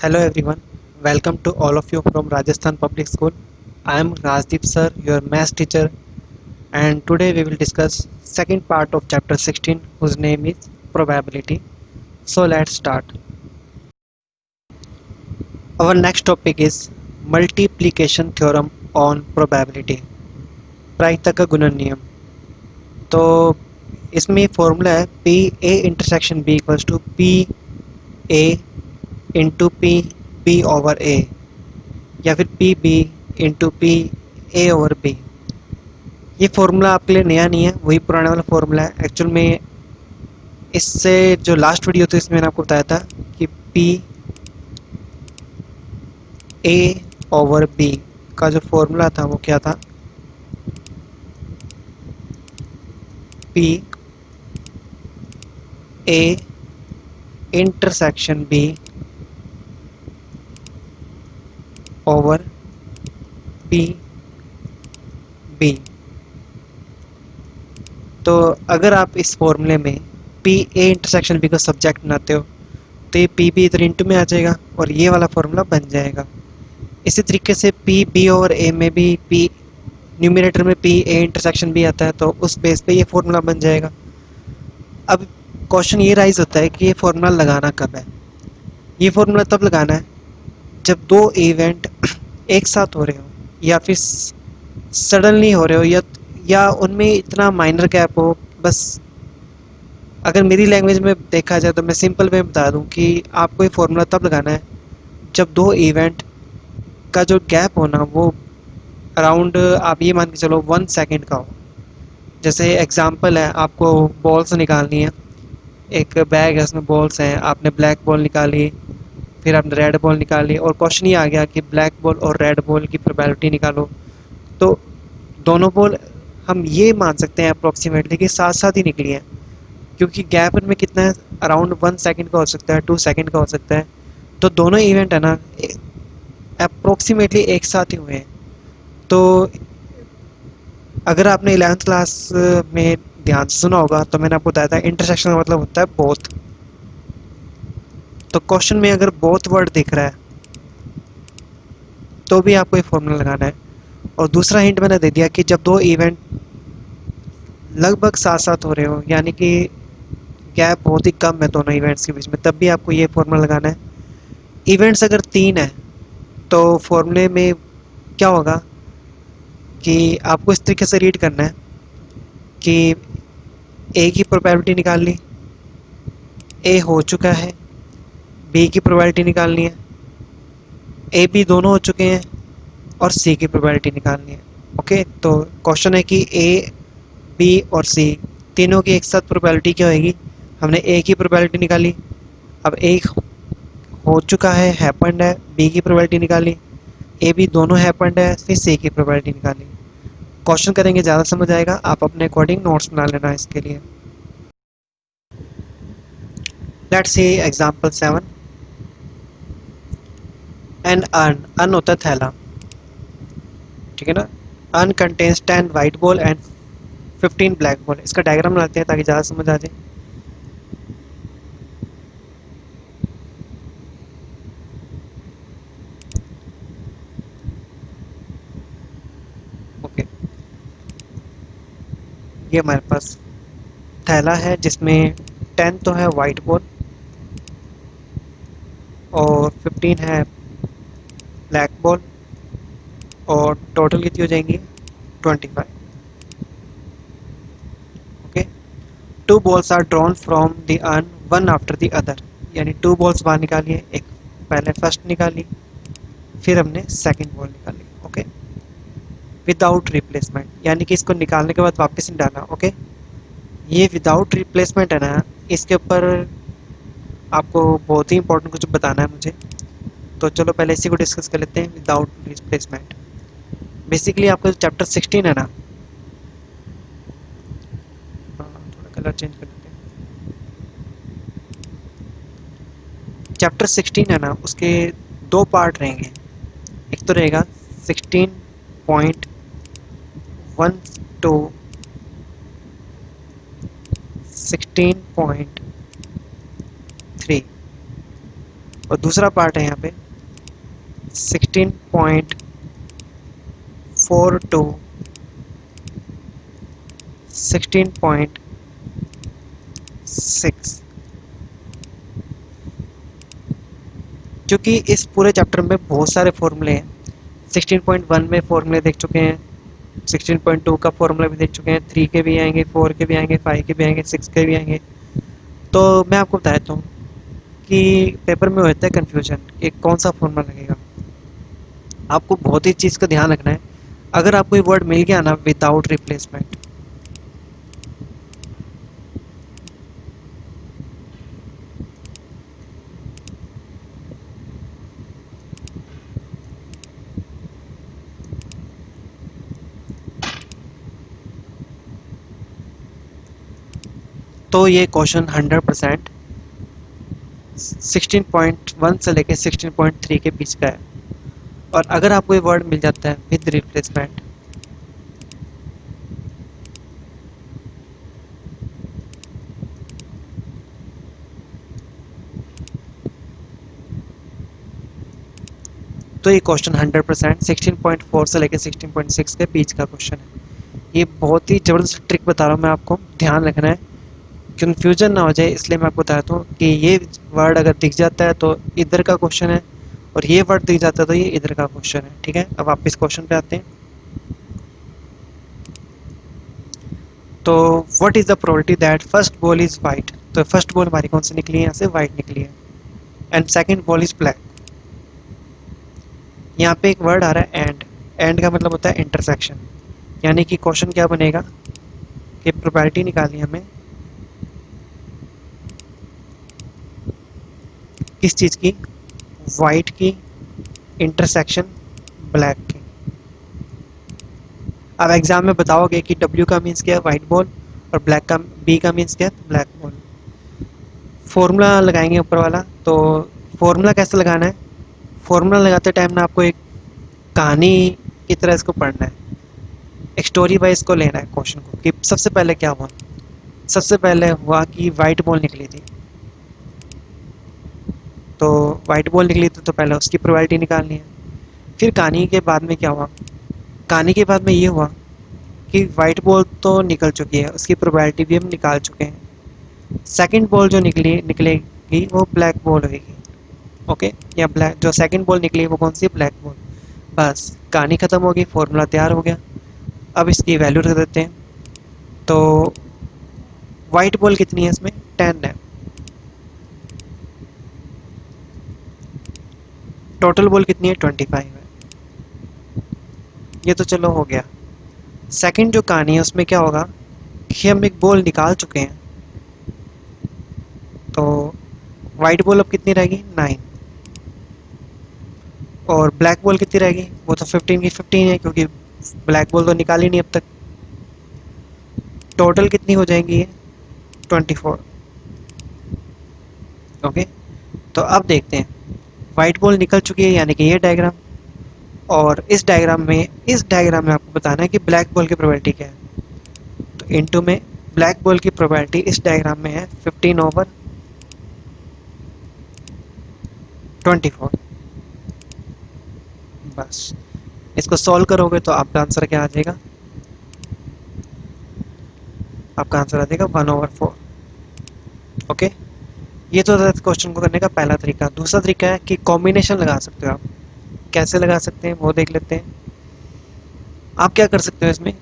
Hello everyone, welcome to all of you from Rajasthan Public School. I am Rajdeep sir, your math teacher, and today we will discuss second part of chapter 16 whose name is probability. So let's start. Our next topic is multiplication theorem on probability. प्रायिकता का गुणन नियम. तो इसमें formula है P A intersection B equals to P A into P B over A या फिर P B into P A over B. ये फार्मूला आपके लिए नया नहीं है, वही पुराने वाला फार्मूला है. एक्चुअल में इससे जो लास्ट वीडियो थी इसमें मैंने आपको बताया था कि पी ए ओवर बी का जो फार्मूला था वो क्या था, P A intersection B over P B. तो अगर आप इस फॉर्मूले में पी ए इंटरसेक्शन बी को सब्जेक्ट बनाते हो तो ये पी बी इधर इंटू में आ जाएगा और ये वाला फॉर्मूला बन जाएगा. इसी तरीके से पी बी और ए में भी पी न्यूमिनेटर में पी ए इंटरसेक्शन भी आता है तो उस बेस पे ये फॉर्मूला बन जाएगा. अब क्वेश्चन ये राइज होता है कि ये फॉर्मूला लगाना कब है. ये फॉर्मूला तब लगाना है जब दो इवेंट एक साथ हो रहे हो या फिर सडनली हो रहे हो या उनमें इतना माइनर गैप हो. बस अगर मेरी लैंग्वेज में देखा जाए तो मैं सिंपल वे में बता दूं कि आपको ये फॉर्मूला तब लगाना है जब दो इवेंट का जो गैप होना वो अराउंड आप ये मान के चलो 1 सेकेंड का हो. जैसे एग्जांपल है, आपको बॉल्स निकालनी है, एक बैग है उसमें बॉल्स हैं, आपने ब्लैक बॉल निकाली, फिर आपने रेड बॉल निकाली और क्वेश्चन ये आ गया कि ब्लैक बॉल और रेड बॉल की प्रोबेबिलिटी निकालो. तो दोनों बॉल हम ये मान सकते हैं अप्रोक्सीमेटली कि साथ साथ ही निकली हैं क्योंकि गैप इनमें कितना है, अराउंड 1 सेकेंड का हो सकता है, 2 सेकेंड का हो सकता है. तो दोनों इवेंट है ना अप्रोक्सीमेटली एक साथ ही हुए हैं. तो अगर आपने 11th क्लास में ध्यान से सुना होगा तो मैंने आपको बताया था इंटरसेक्शन का मतलब होता है बोथ. तो क्वेश्चन में अगर बोथ वर्ड दिख रहा है तो भी आपको ये फॉर्मूला लगाना है. और दूसरा हिंट मैंने दे दिया कि जब दो इवेंट लगभग साथ साथ हो रहे हो यानी कि गैप बहुत ही कम है दोनों इवेंट्स के बीच में, तब भी आपको ये फॉर्मूला लगाना है. इवेंट्स अगर 3 है तो फॉर्मूले में क्या होगा कि आपको इस तरीके से रीड करना है कि ए की प्रोबेबिलिटी निकालनी, ए हो चुका है, बी की प्रोबेबिलिटी निकालनी है, ए बी दोनों हो चुके हैं और सी की प्रोबेबिलिटी निकालनी है. ओके, तो क्वेश्चन है कि ए बी और सी तीनों की एक साथ प्रोबेबिलिटी क्या होगी. हमने ए की प्रोबेबिलिटी निकाली, अब ए हो चुका है, हैपेंड है, बी की प्रोबेबिलिटी निकाली, ए बी दोनों हैपेंड है, फिर सी की प्रोबेबिलिटी निकाली. क्वेश्चन करेंगे ज़्यादा समझ आएगा, आप अपने अकॉर्डिंग नोट्स बना लेना इसके लिए. Let's see example 7. An urn होता है थैला, ठीक है ना. Urn contains 10 white ball and 15 black ball. इसका डायग्राम बनाते हैं ताकि ज़्यादा समझ आ जाए. ओके, ये हमारे पास थैला है जिसमें 10 तो है वाइट बॉल और 15 है ब्लैक बॉल और टोटल कितनी हो जाएंगी 25. Okay, 2 balls are drawn from the urn one after the other. यानी 2 बॉल्स बाहर निकालिए, एक पहले फर्स्ट निकाली, फिर हमने सेकंड बॉल निकाली. ओके, विदाउट रिप्लेसमेंट यानी कि इसको निकालने के बाद वापस नहीं डालना. ओके, ये विदाउट रिप्लेसमेंट है ना, इसके ऊपर आपको बहुत ही इंपॉर्टेंट कुछ बताना है मुझे. तो चलो पहले इसी को डिस्कस कर लेते हैं, विदाउट रिप्लेसमेंट. बेसिकली आपका जो चैप्टर 16 है ना, थोड़ा कलर चेंज कर लेते हैं. चैप्टर 16 है ना, उसके 2 पार्ट रहेंगे. एक तो रहेगा 16.1 टू 16.3. और दूसरा पार्ट है यहाँ पे 16.4 टू 16.6। क्योंकि इस पूरे चैप्टर में बहुत सारे फॉर्मूले हैं। 16.1 में फॉर्मूले देख चुके हैं, 16.2 का फॉर्मूला भी देख चुके हैं, 3 के भी आएंगे, 4 के भी आएंगे, 5 के भी आएंगे, 6 के भी आएंगे। तो मैं आपको बता देता हूँ कि पेपर में होता है कन्फ्यूजन कि कौन सा फॉर्मूला लगेगा। आपको बहुत ही चीज़ का ध्यान रखना है। अगर आपको ये वर्ड मिल गया ना विदाउट रिप्लेसमेंट, तो ये क्वेश्चन 100% 16.1 से लेके 16.3 के बीच का है। और अगर आपको ये वर्ड मिल जाता है विद रिप्लेसमेंट, तो ये क्वेश्चन 100% 16.4 से लेके 16.6 के बीच का क्वेश्चन है। ये बहुत ही ज़बरदस्त ट्रिक बता रहा हूँ मैं आपको, ध्यान रखना है, कन्फ्यूजन ना हो जाए, इसलिए मैं आपको बताता हूँ कि ये वर्ड अगर दिख जाता है तो इधर का क्वेश्चन है, और ये वर्ड दिख जाता है तो ये इधर का क्वेश्चन है। ठीक है, अब वापस क्वेश्चन पे आते हैं। तो what is the probability that first ball is white. तो फर्स्ट बॉल हमारी कौन सी निकली है, यहाँ से वाइट निकली है, and second ball is black. यहाँ पे एक वर्ड आ रहा है एंड, एंड का मतलब होता है इंटरसेक्शन। यानी कि क्वेश्चन क्या बनेगा कि प्रोबेबिलिटी निकालनी है हमें किस चीज़ की, वाइट की इंटरसेक्शन ब्लैक की। अब एग्जाम में बताओगे कि डब्ल्यू का मीन्स क्या है, वाइट बॉल, और ब्लैक का बी का मीन्स क्या है, ब्लैक बॉल। फॉर्मूला लगाएंगे ऊपर वाला। तो फॉर्मूला कैसे लगाना है, फॉर्मूला लगाते टाइम ना आपको एक कहानी की तरह इसको पढ़ना है, एक स्टोरी वाइज को लेना है क्वेश्चन को, कि सबसे पहले क्या हुआ। सबसे पहले हुआ कि वाइट बॉल निकली थी, तो वाइट बॉल निकली थी तो पहले उसकी प्रोबेबिलिटी निकालनी है। फिर कहानी के बाद में क्या हुआ, कहानी के बाद में ये हुआ कि वाइट बॉल तो निकल चुकी है, उसकी प्रोबेबिलिटी भी हम निकाल चुके हैं। सेकंड बॉल जो निकलेगी वो ब्लैक बॉल होगी। ओके, या ब्लैक जो सेकंड बॉल निकली वो कौन सी, ब्लैक बॉल। बस कहानी ख़त्म हो गई, फॉर्मूला तैयार हो गया। अब इसकी वैल्यू रख देते हैं। तो वाइट बॉल कितनी है इसमें, 10 है। टोटल बॉल कितनी है, 25 है। ये तो चलो हो गया। सेकंड जो कहानी है उसमें क्या होगा कि हम एक बॉल निकाल चुके हैं, तो वाइट बॉल अब कितनी रहेगी, 9। और ब्लैक बॉल कितनी रहेगी, वो तो 15 की 15 है, क्योंकि ब्लैक बॉल तो निकाली नहीं अब तक। टोटल कितनी हो जाएंगी ये, 24। ओके, तो अब देखते हैं, वाइट बॉल निकल चुकी है यानी कि ये डायग्राम, और इस डायग्राम में आपको बताना है कि ब्लैक बॉल की प्रोबेबिलिटी क्या है। तो इनटू में ब्लैक बॉल की प्रोबेबिलिटी इस डायग्राम में है 15/24। बस इसको सॉल्व करोगे तो आपका आंसर क्या आ जाएगा, आपका आंसर आ जाएगा 1/4। ओके, ये तो था क्वेश्चन को करने का पहला तरीका। दूसरा तरीका है कि कॉम्बिनेशन लगा सकते हो आप। कैसे लगा सकते हैं वो देख लेते हैं। आप क्या कर सकते हो इसमें,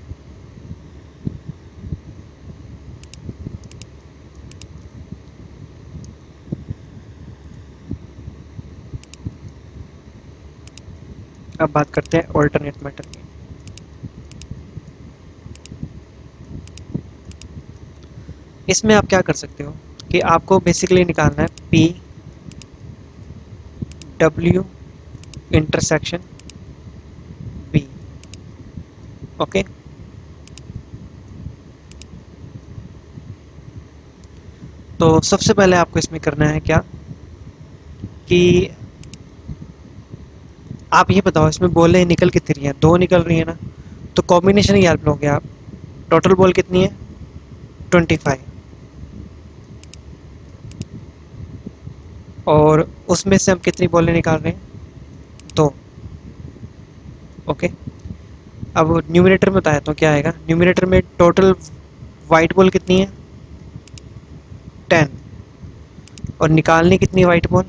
अब बात करते हैं ऑल्टरनेट मैटर की। इसमें आप क्या कर सकते हो कि आपको बेसिकली निकालना है P W intersection B. Okay, तो सबसे पहले आपको इसमें करना है क्या कि आप ये बताओ इसमें बॉलें निकल कितनी रही हैं, दो निकल रही है ना, तो कॉम्बिनेशन ही हेल्प लोगे आप। टोटल बॉल कितनी है, 25, और उसमें से हम कितनी बॉलें निकाल रहे हैं? 2। ओके, अब न्यूमिनेटर में बताया तो क्या आएगा? न्यूमिनेटर में टोटल वाइट बॉल कितनी है? 10। और निकालनी कितनी वाइट बॉल?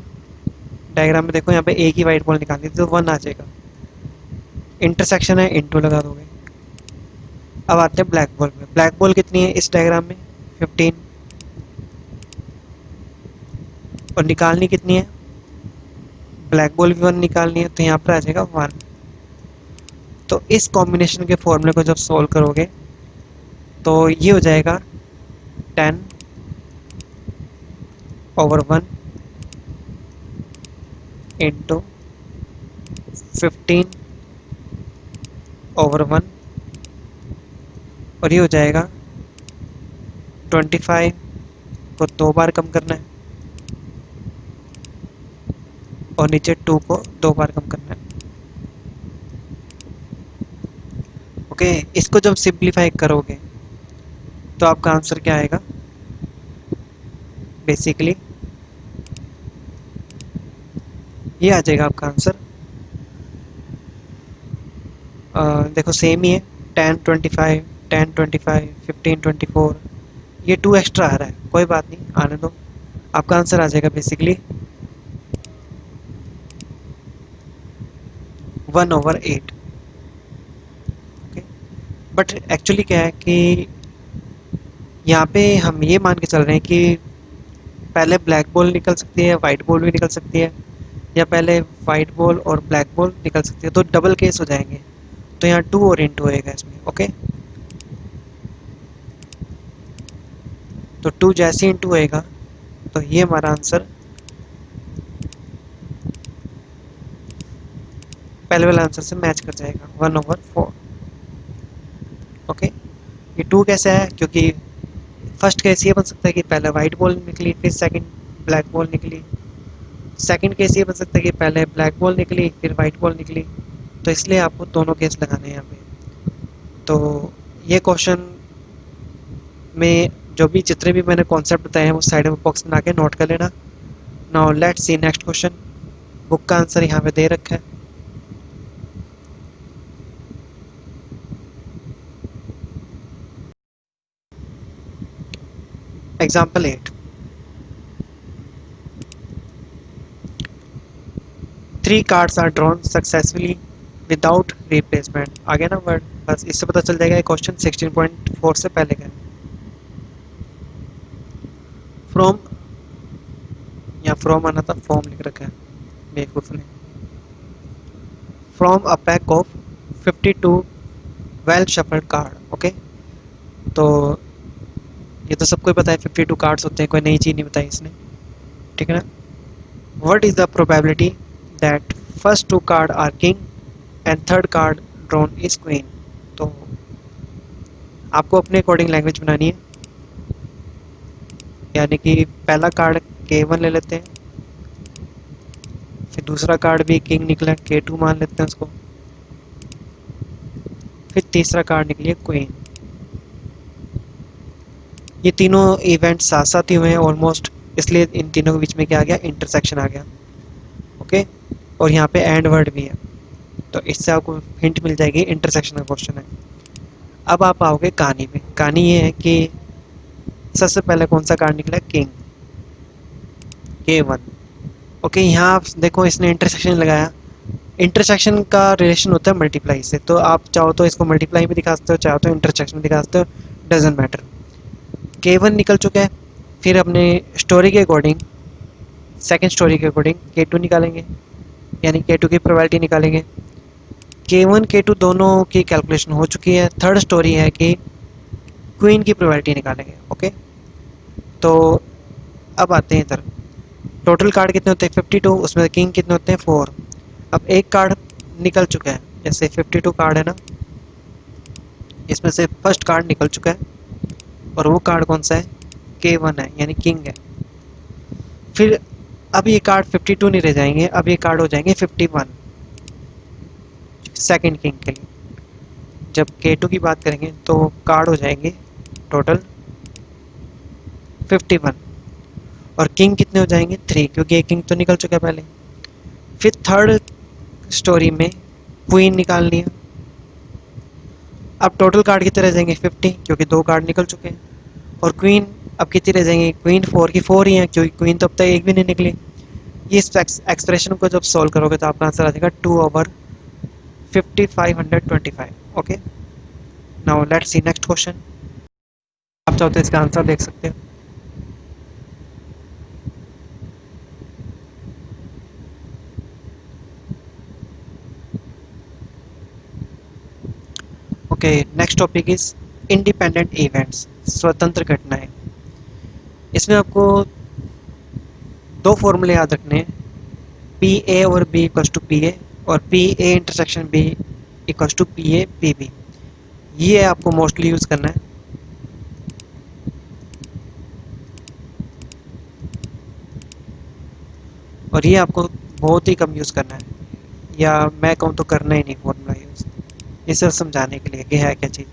डायग्राम में देखो, यहाँ पे एक ही वाइट बॉल निकालनी थी तो 1 आ जाएगा। इंटरसेक्शन है, इंटू लगा दोगे। अब आते हैं ब्लैक बॉल में। ब्लैक बॉल कितनी है इस डायग्राम में? 15। और निकालनी कितनी है? ब्लैक बॉल भी 1 निकालनी है, तो यहाँ पर आ जाएगा 1। तो इस कॉम्बिनेशन के फॉर्मूले को जब सॉल्व करोगे तो ये हो जाएगा 10/1 इंटू 15/1, और ये हो जाएगा 25 को 2 बार कम करना है और नीचे 2 को 2 बार कम करना है। ओके, इसको जब सिंप्लीफाई करोगे तो आपका आंसर क्या आएगा? बेसिकली ये आ जाएगा आपका आंसर। देखो सेम ही है, 10 25, 10 25, 15 24। ये 2 एक्स्ट्रा आ रहा है, कोई बात नहीं, आने दो। आपका आंसर आ जाएगा बेसिकली 1/8। ओके, बट एक्चुअली क्या है कि यहाँ पे हम ये मान के चल रहे हैं कि पहले ब्लैक बॉल निकल सकती है, वाइट बॉल भी निकल सकती है, या पहले वाइट बॉल और ब्लैक बॉल निकल सकती है, तो डबल केस हो जाएंगे। तो यहाँ 2 और इंटू होएगा इसमें। ओके, तो 2 जैसे इंटू होएगा तो ये हमारा आंसर पहले वाले आंसर से मैच कर जाएगा, 1/4। ओके, ये 2 कैसे है? क्योंकि फर्स्ट केस ये बन सकता है कि पहले वाइट बॉल निकली फिर सेकंड ब्लैक बॉल निकली। सेकंड केस ये बन सकता है कि पहले ब्लैक बॉल निकली फिर वाइट बॉल निकली। तो इसलिए आपको दोनों केस लगाने हैं यहाँ पे। तो ये क्वेश्चन में जो भी जितने भी मैंने कॉन्सेप्ट बताए हैं वो साइड में बॉक्स बना के नोट कर लेना। Now let's see next question. Book का आंसर यहाँ पे दे रखा है। Example 8, 3 cards are drawn successfully without replacement. आ गया ना वर्ड? बस इससे पता चल जाएगा क्वेश्चन 16.4 से पहले का है। फ्रॉम, या फ्रॉम आना था, फॉर्म लिख रखा है बेवकूफ ने। From a pack of 52 well shuffled card. Okay, तो ये तो सबको पता है 52 कार्ड्स होते हैं, कोई नई चीज़ नहीं बताई इसने, ठीक है ना? What is the probability that first 2 card are king and third card drawn is queen? तो आपको अपने अकॉर्डिंग लैंग्वेज बनानी है, यानी कि पहला कार्ड K1 ले लेते हैं, फिर दूसरा कार्ड भी किंग निकला K2 मान लेते हैं उसको, फिर तीसरा कार्ड निकली है क्वीन। ये तीनों इवेंट साथ साथ ही हुए हैं ऑलमोस्ट, इसलिए इन तीनों के बीच में क्या आ गया? इंटरसेक्शन आ गया। ओके, और यहाँ पे एंड वर्ड भी है, तो इससे आपको हिंट मिल जाएगी इंटरसेक्शन का क्वेश्चन है। अब आप आओगे कहानी में। कहानी ये है कि सबसे पहले कौन सा कार्ड निकला? King, K1। ओके, यहाँ आप देखो इसने इंटरसेक्शन लगाया। इंटरसेक्शन का रिलेशन होता है मल्टीप्लाई से, तो आप चाहो तो इसको मल्टीप्लाई में दिखा सकते हो, चाहो तो इंटरसेक्शन में दिखा सकते हो, डजेंट मैटर। K1 निकल चुका है, फिर अपने स्टोरी के अकॉर्डिंग, सेकेंड स्टोरी के अकॉर्डिंग K2 निकालेंगे, यानी K2 की प्रोबेबिलिटी निकालेंगे। K1 K2 दोनों की कैलकुलेशन हो चुकी है। थर्ड स्टोरी है कि क्वीन की प्रोबेबिलिटी निकालेंगे। ओके, तो अब आते हैं इधर। टोटल कार्ड कितने होते हैं? 52, उसमें किंग कितने होते हैं? 4। अब एक कार्ड निकल चुका है, जैसे 52 कार्ड है ना, इसमें से फर्स्ट कार्ड निकल चुका है, और वो कार्ड कौन सा है? K1 है, यानी किंग है। फिर अब ये कार्ड 52 नहीं रह जाएंगे, अब ये कार्ड हो जाएंगे 51 सेकंड किंग के लिए। जब K2 की बात करेंगे तो कार्ड हो जाएंगे टोटल 51, और किंग कितने हो जाएंगे 3, क्योंकि एक किंग तो निकल चुका है पहले। फिर थर्ड स्टोरी में क्वीन निकालनी है। अब टोटल कार्ड कितने रह जाएंगे 50, क्योंकि 2 कार्ड निकल चुके हैं। और क्वीन अब कितनी रह जाएंगी, क्वीन 4 की 4 ही है, क्योंकि क्वीन तो अब तक एक भी नहीं निकली। ये इस एक्सप्रेशन को जब सॉल्व करोगे तो आपका आंसर आ जाएगा 2/5525। Okay, now let's see next question. आप चाहो तो इसका आंसर देख सकते हो। Okay, next topic is independent events, स्वतंत्र घटनाएं। इसमें आपको 2 फॉर्मूले याद रखने हैं, पी ए और B equals to P A, और P A intersection B equals to P A P B. ये आपको मोस्टली यूज़ करना है। और ये आपको बहुत ही कम यूज़ करना है, या मैं कहूँ तो करना ही नहीं फॉर्मूला यूज़। ये सिर्फ समझाने के लिए कि है क्या चीज़।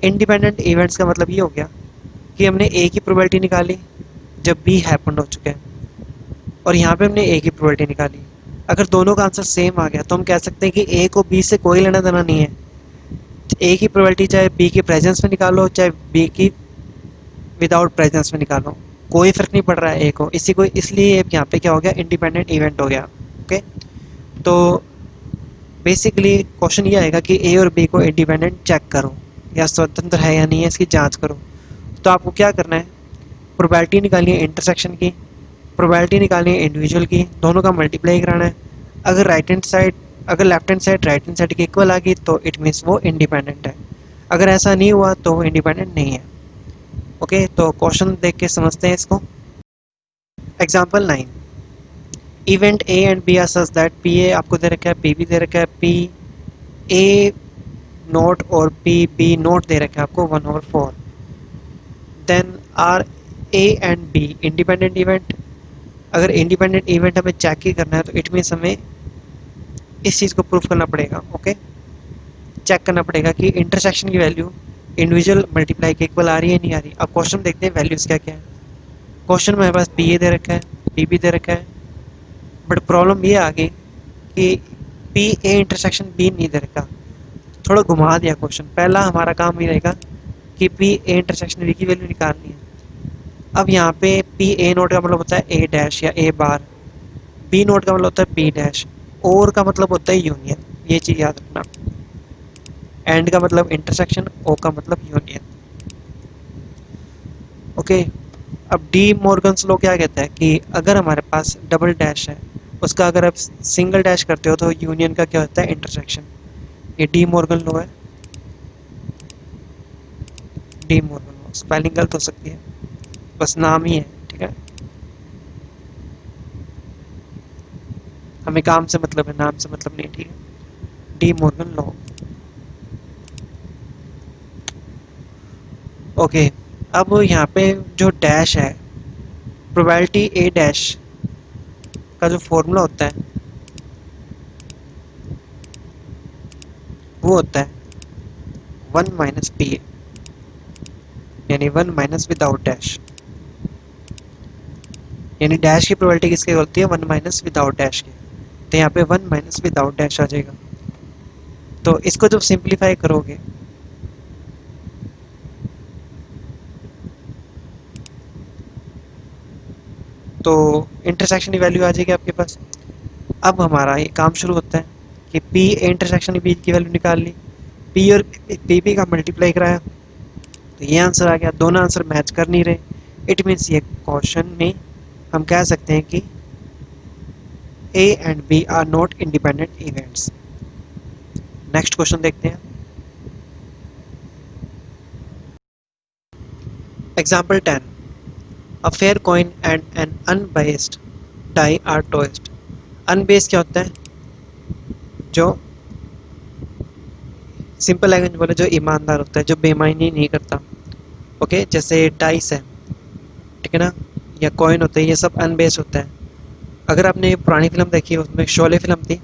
इंडिपेंडेंट इवेंट्स का मतलब ये हो गया कि हमने ए की प्रोबेबिलिटी निकाली जब बी हैपन हो चुके हैं, और यहाँ पे हमने ए की प्रोबेबिलिटी निकाली। अगर दोनों का आंसर सेम आ गया तो हम कह सकते हैं कि ए को बी से कोई लेना देना नहीं है। ए की प्रोबेबिलिटी चाहे बी के प्रेजेंस में निकालो, चाहे बी की विदाउट प्रेजेंस में निकालो, कोई फर्क नहीं पड़ रहा है ए को। इसी को इसलिए यहाँ पे क्या हो गया, इंडिपेंडेंट इवेंट हो गया। ओके, तो बेसिकली क्वेश्चन ये आएगा कि ए और बी को इंडिपेंडेंट चेक करो, या स्वतंत्र है या नहीं है इसकी जांच करो। तो आपको क्या करना है, प्रोबेबिलिटी निकालनी है इंटरसेक्शन की, प्रोबेबिलिटी निकालनी है इंडिविजुअल की, दोनों का मल्टीप्लाई कराना है। अगर left hand side right hand side की इक्वल आ गई तो इट मीन्स वो इंडिपेंडेंट है। अगर ऐसा नहीं हुआ तो वो इंडिपेंडेंट नहीं है। ओके, तो क्वेश्चन देख के समझते हैं इसको। Example 9, event A and B are such that P A आपको दे रखा है, पी बी दे रखा है, पी ए नोट और पी बी नोट दे रखा है आपको 1/4। Then are A and B independent event. अगर इंडिपेंडेंट इवेंट हमें चेक ही करना है तो इट मीन्स हमें इस चीज़ को प्रूफ करना पड़ेगा। ओके, चेक करना पड़ेगा कि इंटरसेक्शन की वैल्यू इंडिविजुअल मल्टीप्लाई के इक्वल आ रही है नहीं आ रही। अब क्वेश्चन देखते हैं वैल्यूज़ क्या क्या है। क्वेश्चन में हमारे पास पी ए दे रखा है, पी बी दे रखा है, बट प्रॉब्लम ये आ गई कि पी ए इंटरसेक्शन बी नहीं दे रखा। थोड़ा घुमा दिया क्वेश्चन। पहला हमारा काम ये रहेगा कि पी ए इंटरसेक्शन बी की वैल्यू निकालनी है। अब यहाँ पे पी ए नोट का मतलब होता है ए डैश या ए बार, बी नोट का मतलब होता है बी डैश, और का मतलब होता है यूनियन। ये चीज़ याद रखना। एंड का मतलब इंटरसेक्शन, ओ का मतलब यूनियन। ओके, अब डी मॉर्गन्स लॉ क्या कहता है कि अगर हमारे पास डबल डैश है, उसका अगर आप सिंगल डैश करते हो तो यूनियन का क्या होता है, इंटरसेक्शन। ये डी मॉर्गन लॉ है। डी मॉर्गन लॉ स्पेलिंग गलत हो सकती है, बस नाम ही है, ठीक है। हमें काम से मतलब है, नाम से मतलब नहीं, ठीक है। De Morgan law. ओके, अब यहाँ पे जो डैश है, प्रोबेबिलिटी ए डैश का जो फॉर्मूला होता है वो होता है 1 - पी ए, यानी 1 - विदाउट डैश। यानी डैश की प्रोबेबिलिटी किसकी होती है, 1 - विदाउट डैश की। तो यहाँ पे 1 - विदाउट डैश आ जाएगा। तो इसको जब सिंप्लीफाई करोगे तो इंटरसेक्शन की वैल्यू आ जाएगी आपके पास। अब हमारा ये काम शुरू होता है कि पी ए इंटरसेक्शन बी की वैल्यू निकाल ली, पी और पी बी का मल्टीप्लाई कराया, तो ये आंसर आ गया। दोनों आंसर मैच कर नहीं रहे, इट मीन्स ये क्वेश्चन में हम कह सकते हैं कि A and B are not independent events. Next question देखते हैं। Example 10, a fair coin and an unbiased die are tossed. Unbiased क्या होता है, जो सिंपल लैंग्वेज बोले जो ईमानदार होता है, जो बेईमानी नहीं करता। ओके, जैसे डाइस है, ठीक है ना, या कॉइन होते हैं, ये सब अनबेस्ड होता है। अगर आपने पुरानी फिल्म देखी है, उसमें शोले फिल्म थी,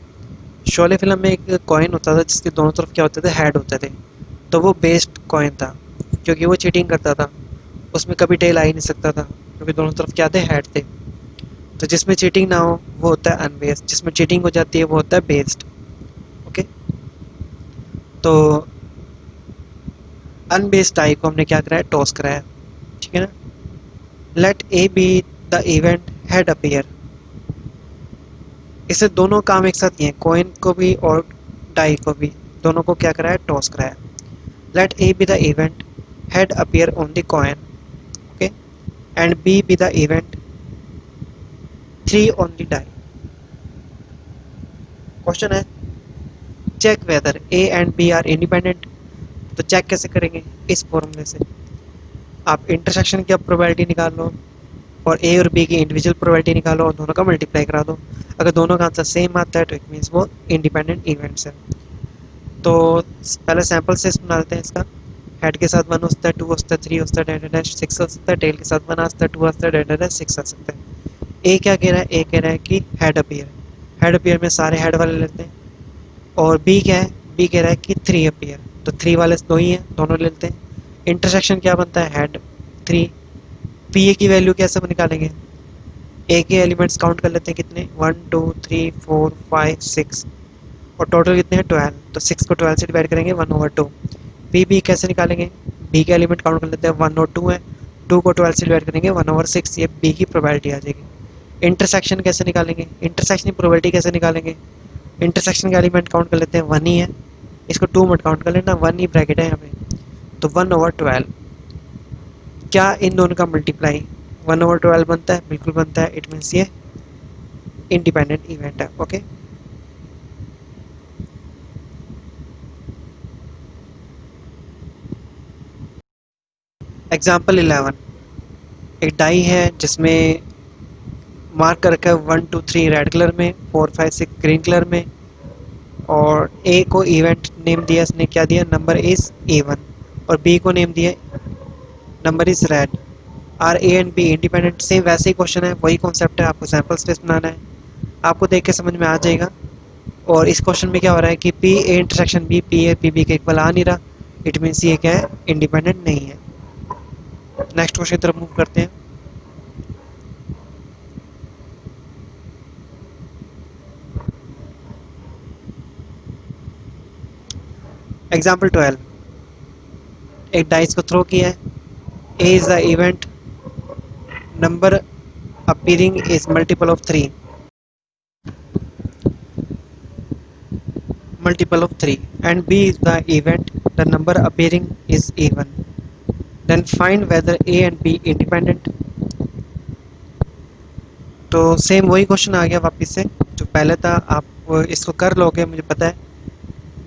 शोले फिल्म में एक कॉइन होता था जिसके दोनों तरफ क्या होते थे, हेड होते थे। तो वो बेस्ड कॉइन था, क्योंकि वो चीटिंग करता था। उसमें कभी टेल आ ही नहीं सकता था क्योंकि दोनों तरफ क्या थे, हेड थे। तो जिसमें चीटिंग ना हो वो होता है अनबेस्ड, जिसमें चीटिंग हो जाती है वो होता है बेस्ड। ओके, तो अनबेस्ड डाई को हमने क्या कराया, टॉस कराया, ठीक है ना। Let A be the event head appear, इससे दोनों काम एक साथ किए, कॉइन को भी और डाई को भी, दोनों को क्या कराया, टॉस कराया। Let A be the event head appear on the coin, okay, and B be the event 3 on the die. Question है check whether A and B are independent. तो चेक कैसे करेंगे, इस फॉर्मूले से आप इंटरसेक्शन की प्रोबेबिलिटी निकाल लो और ए और बी की इंडिविजुअल प्रोबेबिलिटी निकालो और दोनों का मल्टीप्लाई करा दो। अगर दोनों का आंसर सेम आता है तो इट मीन्स वो इंडिपेंडेंट इवेंट्स है। तो पहले सैम्पल से बना लेते हैं इसका। हेड के साथ 1 हो सकता है, 2 हो सकता है, 3 हो सकता है, डेटा डैश 6 हो सकता है, टेल के साथ 1 आ सकता है, 2 आ सकता है, डेटा डैश 6 आ सकता है। ए क्या कह रहा है, ए कह रहा है कि हेड अपीयर, हेड अपीयर में सारे हेड वाले लेते हैं। और बी क्या है, बी कह रहा है कि 3 अपीयर, तो 3 वाले दो ही हैं, दोनों ले लेते हैं। इंटरसेक्शन क्या बनता है, हेड 3। पी ए की वैल्यू कैसे निकालेंगे, ए के एलिमेंट्स काउंट कर लेते हैं, कितने, 1 2 3 4 5 6, और टोटल कितने हैं, 12। तो 6 को 12 से डिवाइड करेंगे, 1/2। पी बी कैसे निकालेंगे, बी के एलिमेंट काउंट कर लेते हैं, 1 और 2 है, 2 को 12 से डिवाइड करेंगे, 1/6, ये बी की प्रोबेबिलिटी आ जाएगी। इंटरसेक्शन कैसे निकालेंगे, इंटरसेक्शन की प्रोबेबिलिटी कैसे निकालेंगे, इंटरसेक्शन का एलिमेंट काउंट कर लेते हैं, 1 ही है, इसको 2 मत काउंट कर लेना, 1 ही ब्रैकेट है यहाँ पे, तो 1/12। क्या इन दोनों का मल्टीप्लाई 1/12 बनता है, बिल्कुल बनता है, इट मीन्स ये इंडिपेंडेंट इवेंट है। ओके, एग्जाम्पल 11, एक डाई है जिसमें मार्क कर रखा है 1 2 3 रेड कलर में, 4 5 6 ग्रीन कलर में, और ए को इवेंट नेम दिया, इसने क्या दिया, नंबर इज A1, और बी को नेम दिया number is red. Are A and B independent, same वैसे ही क्वेश्चन है, वही कॉन्सेप्ट है, आपको सैम्पल स्पेस बनाना है, आपको देख के समझ में आ जाएगा। और इस क्वेश्चन में क्या हो रहा है कि P A intersection B P A P B के इक्वल आ नहीं रहा, इट मीन्स ये क्या है, इंडिपेंडेंट नहीं है। नेक्स्ट क्वेश्चन की तरफ मूव करते हैं। एग्जाम्पल 12, एक डाइस को थ्रो किया है, A is the event, number appearing is multiple of 3, multiple of 3, and b is the event, the number appearing is A1, then find whether a and b independent। तो same वही question आ गया वापस से जो पहले था, आप इसको कर लोगे मुझे पता है,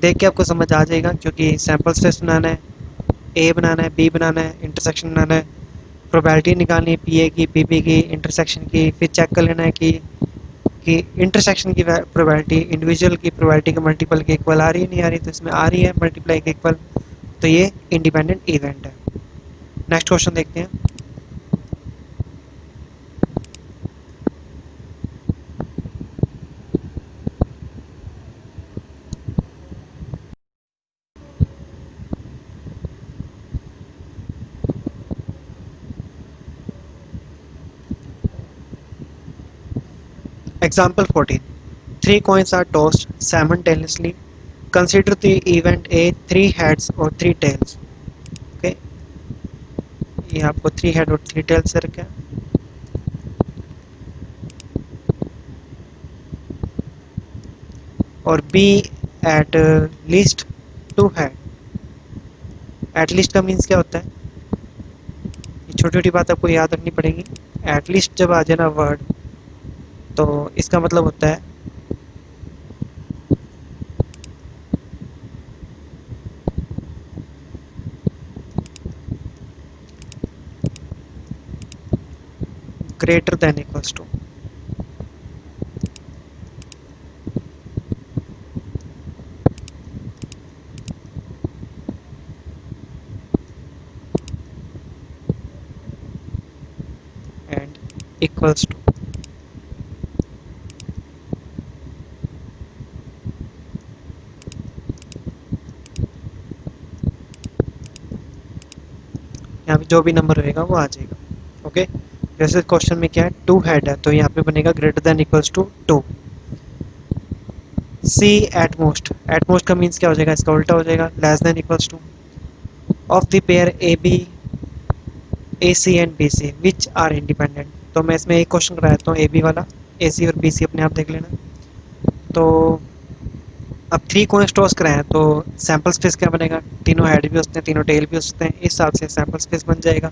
देख के आपको समझ आ जाएगा, क्योंकि सैम्पल स्पेस बनाना है, ए बनाना है, बी बनाना है, इंटरसेक्शन बनाना है, प्रोबेबिलिटी निकालनी है पी ए की पी बी की, इंटरसेक्शन की, फिर चेक कर लेना है कि इंटरसेक्शन की प्रोबेबिलिटी इंडिविजुअल की प्रोबेबिलिटी के मल्टीपल के इक्वल आ रही है, नहीं आ रही, तो इसमें आ रही है मल्टीप्लाई के इक्वल, तो ये इंडिपेंडेंट इवेंट है। नेक्स्ट क्वेश्चन देखते हैं। Example 14, 3 coins are tossed simultaneously, consider the event A 3 heads or 3 tails। Okay, ये आपको 3 हेड और 3 टेल्स से रखा है, और B at least 2 head. At least का मीन्स क्या होता है, ये छोटी छोटी बात आपको याद रखनी पड़ेगी। एट लीस्ट जब आ जाए ना वर्ड, तो इसका मतलब होता है greater than equals to. And equals to. यहाँ पे जो भी नंबर रहेगा वो आ जाएगा। ओके, जैसे क्वेश्चन में क्या है, टू हेड है तो यहाँ पे बनेगा greater than equals to two. C at most का मीन्स क्या हो जाएगा, इसका उल्टा हो जाएगा, less than equals to of the pair A B A C and B C which are independent. तो मैं इसमें एक क्वेश्चन कराता हूँ ए बी वाला, ए सी और बी सी अपने आप देख लेना। तो अब थ्री कॉइन टॉस कराए हैं तो सैम्पल स्पेस क्या बनेगा, तीनों हेड भी हो सकते हैं तीनों टेल भी हो सकते हैं, इस हिसाब से सैम्पल स्पेस बन जाएगा।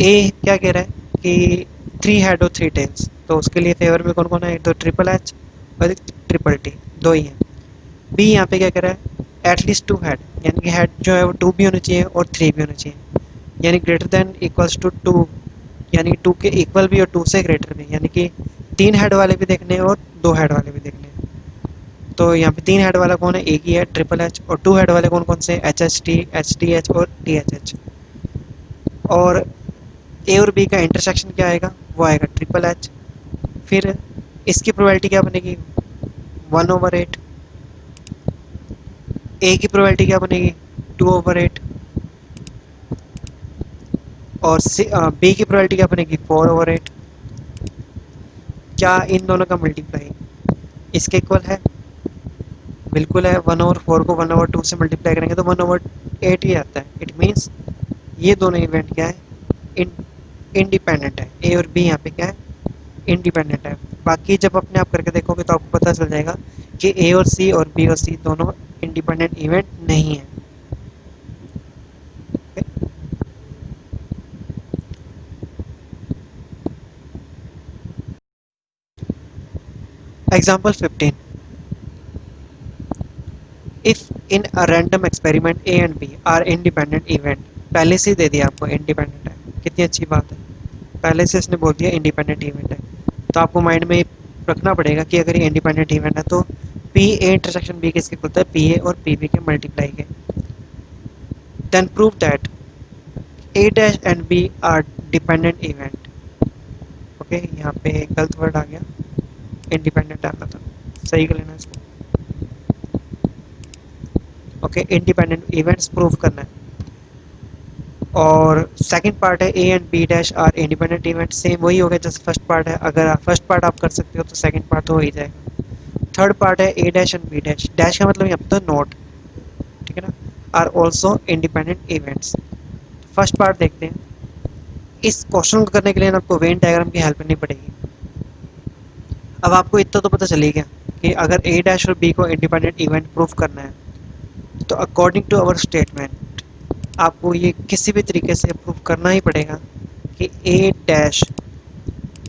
ए क्या कह रहा है कि थ्री हेड और थ्री टेल्स, तो उसके लिए फेवर में कौन कौन है, तो ट्रिपल एच और ट्रिपल टी, दो ही हैं। बी यहाँ पे क्या कह रहा है, एटलीस्ट टू हेड, यानी कि हेड जो है वो टू भी होने चाहिए और थ्री भी होने चाहिए, यानी greater than equals to two, यानी टू के इक्वल भी और टू से ग्रेटर भी, यानी कि तीन हेड वाले भी देखने हैं और दो हेड वाले भी देखने हैं। तो यहाँ पे तीन हेड वाला कौन है, एक ही है ट्रिपल एच, और टू हेड वाले कौन कौन से, एच टी एच और टी एच एच। और ए और बी का इंटरसेक्शन क्या आएगा, वो आएगा ट्रिपल एच। फिर इसकी प्रोबेबिलिटी क्या बनेगी, 1/8। ए की प्रोबेबिलिटी क्या बनेगी, 2/8। और बी की प्रोबेबिलिटी क्या बनेगी, 4/8। क्या इन दोनों का मल्टीप्लाई इसके इक्वल है, बिल्कुल है। 1/4 को 1/2 से मल्टीप्लाई करेंगे तो 1/8 ही आता है। इट मीन्स ये दोनों इवेंट क्या है, इंडिपेंडेंट है। ए और बी यहाँ पे क्या है, इंडिपेंडेंट है। बाकी जब अपने आप करके देखोगे तो आपको पता चल जाएगा कि ए और सी और बी और सी दोनों इंडिपेंडेंट इवेंट नहीं है। Example 15, if in a random experiment A and B are independent event, पहले से ही दे दिया आपको इंडिपेंडेंट है, कितनी अच्छी बात है, पहले से इसने बोल दिया इंडिपेंडेंट इवेंट है। तो आपको माइंड में रखना पड़ेगा कि अगर ये इंडिपेंडेंट इवेंट है तो पी ए इंटरसेक्शन बी किसके खुलता है, पी ए और पी बी के मल्टीप्लाई के। Then prove that A dash and B are dependent event. Okay, यहाँ पे गलत वर्ड आ गया, इंडिपेंडेंट डालना था, सही कर लेना इसको। ओके, इंडिपेंडेंट इवेंट्स प्रूव करना है। और सेकंड पार्ट है A and B dash are independent event, same वही हो गया जैसे फर्स्ट पार्ट है। अगर फर्स्ट पार्ट आप कर सकते हो तो सेकंड पार्ट तो हो ही जाएगा। थर्ड पार्ट है A dash and B dash, dash का मतलब यहाँ पे तो नोट, ठीक है ना, are also independent events. First part देखते हैं। इस क्वेश्चन को करने के लिए आपको वेन डायग्राम की हेल्प लेनी पड़ेगी। अब आपको इतना तो पता चल गया कि अगर ए डैश और बी को इंडिपेंडेंट इवेंट प्रूफ करना है तो अकॉर्डिंग टू अवर स्टेटमेंट आपको ये किसी भी तरीके से प्रूफ करना ही पड़ेगा कि ए डैश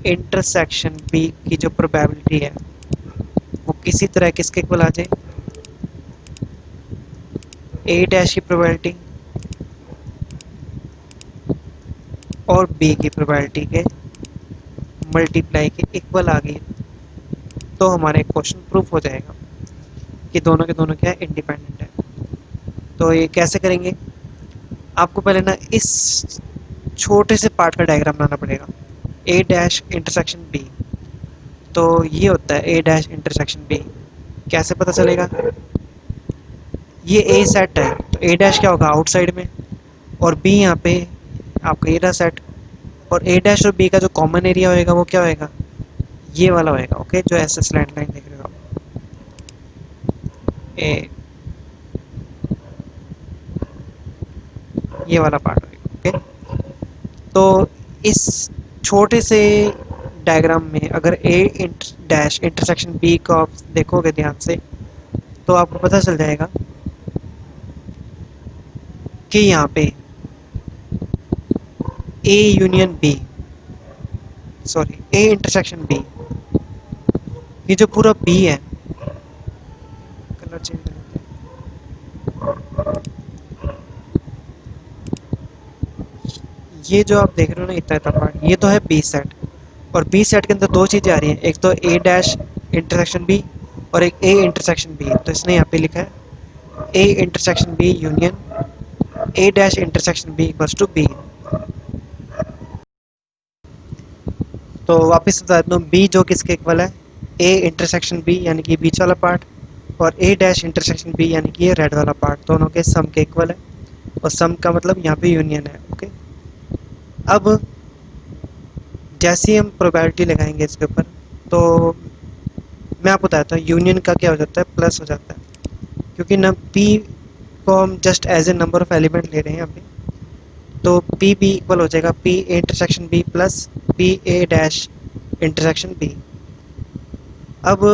इंटरसेक्शन बी की जो प्रोबेबिलिटी है वो किसी तरह किसके इक्वल आ जाए, ए डैश की प्रोबेबिलिटी और बी की प्रोबेबिलिटी के मल्टीप्लाई के इक्वल आ गई तो हमारे क्वेश्चन प्रूफ हो जाएगा कि दोनों के दोनों क्या है, इंडिपेंडेंट है। तो ये कैसे करेंगे, आपको पहले ना इस छोटे से पार्ट का डायग्राम बनाना पड़ेगा। ए डैश इंटरसेक्शन बी, तो ये होता है ए डैश इंटरसेक्शन बी। कैसे पता चलेगा, ये ए सेट है तो ए डैश क्या होगा, आउटसाइड में, और बी यहाँ पे आपका ये रहा सेट, और ए डैश और बी का जो कॉमन एरिया होएगा वो क्या होएगा, ये वाला होएगा। ओके, जो ऐसे स्लैंट लाइन देख रहे हो आप, ए ये वाला पार्ट होएगा। ओके, तो इस छोटे से डायग्राम में अगर ए डैश इंटरसेक्शन बी को आप देखोगे ध्यान से तो आपको पता चल जाएगा कि यहाँ पे A union B, sorry A intersection B, ये जो पूरा बी है, कलर चेंज कर लेते हैं, ये जो आप देख रहे हो ना इतना इतना पार्ट, ये तो है बी सेट, और बी सेट के अंदर दो चीज़ें आ रही हैं, एक तो ए डैश इंटरसेक्शन बी और एक ए इंटरसेक्शन बी। तो इसने यहाँ पे लिखा है A intersection B union A dash intersection B equals to B. तो वापस बता दूँ, बी जो किसके इक्वल है, ए इंटरसेक्शन बी यानी कि बीच वाला पार्ट, और ए डैश इंटरसेक्शन बी यानी कि ये रेड वाला पार्ट, दोनों के सम के इक्वल है। और सम का मतलब यहाँ पे यूनियन है। ओके, अब जैसे ही हम प्रोबेबिलिटी लगाएंगे इसके ऊपर, तो मैं आपको बताता हूँ यूनियन का क्या हो जाता है, प्लस हो जाता है, क्योंकि ना पी को हम just as a number of element ले रहे हैं अभी। तो पी बी इक्वल हो जाएगा P A intersection B plus P A dash intersection B. अब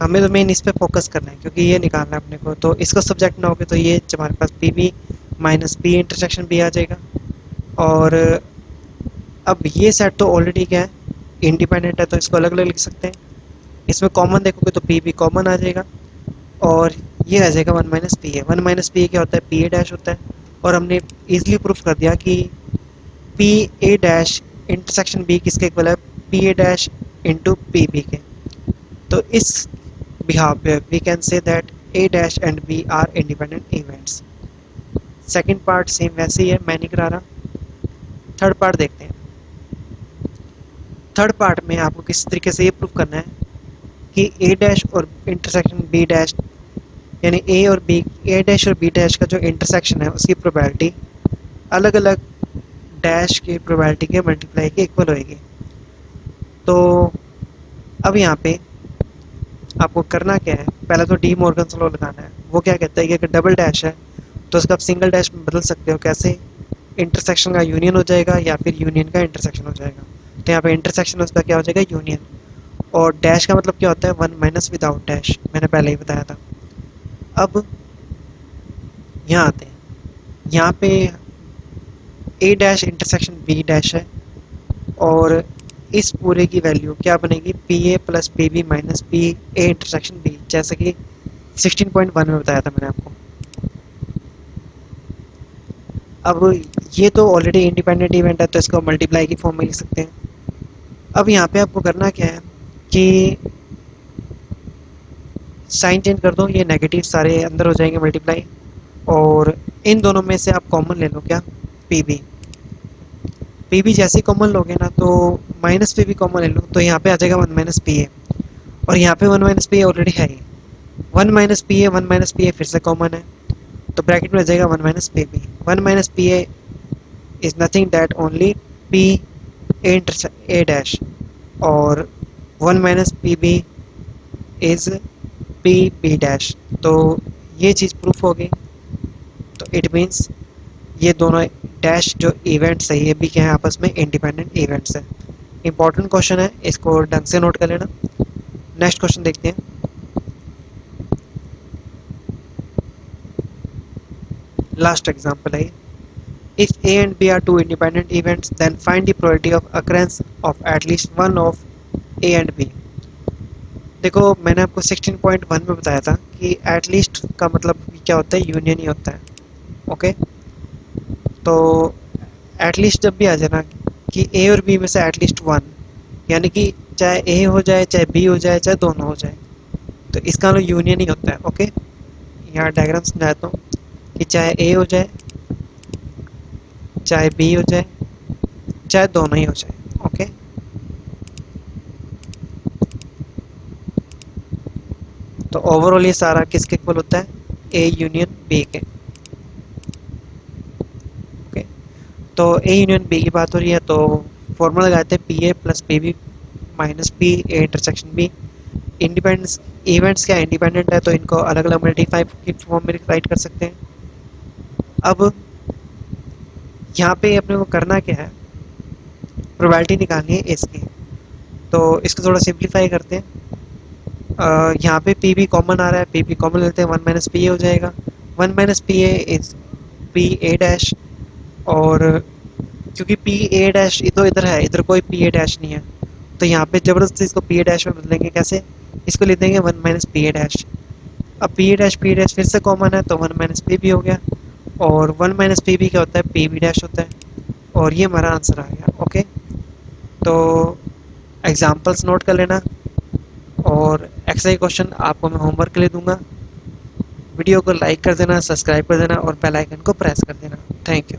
हमें तो मेन इस पे फोकस करना है क्योंकि ये निकालना है अपने को, तो इसको सब्जेक्ट ना होगे तो ये हमारे पास P B minus P intersection B आ जाएगा। और अब ये सेट तो ऑलरेडी क्या है, इंडिपेंडेंट है, तो इसको अलग अलग लिख सकते हैं। इसमें कॉमन देखोगे तो पी बी कॉमन आ जाएगा और ये आ जाएगा one minus P A. One minus P ए क्या होता है, पी ए डैश होता है। और हमने ईजिली प्रूफ कर दिया कि P A dash intersection B किसके इक्वल है, P A dash into P B के। तो इस बिहाफ पे we can say that A dash and B are independent events. Second part same वैसे ही है, मैं नहीं करा रहा। थर्ड पार्ट देखते हैं। थर्ड पार्ट में आपको किस तरीके से ये प्रूफ करना है कि ए डैश और इंटरसेक्शन बी डैश, यानी ए और बी, ए डैश और बी डैश का जो इंटरसेक्शन है उसकी प्रोबेबिलिटी अलग अलग डैश की प्रोबेबिलिटी के मल्टीप्लाई के इक्वल होएगी। तो अब यहाँ पे आपको करना क्या है, पहले तो डी मॉर्गन्स लॉ लगाना है। वो क्या कहता है कि अगर डबल डैश है तो उसका आप सिंगल डैश में बदल सकते हो। कैसे, इंटरसेक्शन का यूनियन हो जाएगा या फिर यूनियन का इंटरसेक्शन हो जाएगा। तो यहाँ पे इंटरसेक्शन उसका क्या हो जाएगा, यूनियन। और डैश का मतलब क्या होता है, वन माइनस विदाउट डैश, मैंने पहले ही बताया था। अब यहाँ आते हैं, यहाँ पे A dash intersection B dash है और इस पूरे की वैल्यू क्या बनेगी, P A plus P B minus P A intersection B, जैसे कि 16.1 में बताया था मैंने आपको। अब ये तो ऑलरेडी इंडिपेंडेंट इवेंट है तो इसको मल्टीप्लाई की फॉर्म में लिख सकते हैं। अब यहाँ पे आपको करना क्या है कि साइन चेंज कर दो, ये नेगेटिव सारे अंदर हो जाएंगे मल्टीप्लाई, और इन दोनों में से आप कॉमन ले लो क्या, पी बी। पी बी जैसे ही कॉमन लोगे ना तो माइनस पी बी कॉमन ले लो, तो यहाँ पे आ जाएगा वन माइनस पी ए, और यहाँ पे one minus P A already है ही। One minus P A, one minus P A फिर से कॉमन है, तो ब्रैकेट में आ जाएगा one minus P B. One minus P A is nothing that only P A A dash, और one minus P B is P B dash. तो ये चीज़ प्रूफ हो गई। तो इट मीन्स ये दोनों डैश जो इवेंट्स है ये भी क्या है, आपस में इंडिपेंडेंट इवेंट्स है। इंपॉर्टेंट क्वेश्चन है, इसको ढंग से नोट कर लेना। नेक्स्ट क्वेश्चन देखते हैं। लास्ट एग्जांपल है, if A and B are two independent events then find the probability of occurrence of at least one of A and B। देखो मैंने आपको 16.1 में बताया था कि एट लीस्ट का मतलब क्या होता है, यूनियन ही होता है। ओके, तो एट लीस्ट जब भी आ जाए ना कि ए और बी में से एट लीस्ट वन, यानी कि चाहे ए हो जाए चाहे बी हो जाए चाहे दोनों हो जाए, तो इसका मतलब यूनियन ही होता है। ओके, यहाँ डायग्राम समझाता हूँ कि चाहे ए हो जाए चाहे बी हो जाए चाहे दोनों ही हो जाए। ओके, तो ओवरऑल ये सारा किसके इक्वल होता है, ए यूनियन बी के। ओके, तो ए यूनियन बी की बात हो रही है तो फॉर्मूला लगाते हैं P A plus P B minus P A intersection B. Independence events क्या इंडिपेंडेंट है तो इनको अलग अलग मल्टीप्लाई की फॉर्म में राइट कर सकते हैं। अब यहाँ पे अपने को करना क्या है, प्रोबेबिलिटी निकालनी है इसकी। तो इसको थोड़ा सिंप्लीफाई करते हैं। यहाँ पे पी बी कॉमन आ रहा है, पी बी कॉमन लेते हैं, वन माइनस पी ए हो जाएगा। One minus P A is P A dash, और क्योंकि पी ए डैश तो इधर है, इधर कोई पी ए डैश नहीं है, तो यहाँ पे ज़बरदस्ती इसको पी ए डैश में बदलेंगे। कैसे, इसको लिख देंगे one minus P A dash. अब पी ए डैश फिर से कॉमन है तो वन माइनस पी बी हो गया, और वन माइनस पी बी क्या होता है, पी बी डैश होता है, और ये हमारा आंसर आ गया। ओके, तो एग्जाम्पल्स नोट कर लेना, और एक्सरसाइज क्वेश्चन आपको मैं होमवर्क के लिए दूंगा। वीडियो को लाइक कर देना, सब्सक्राइब कर देना और बेल आइकन को प्रेस कर देना। Thank you.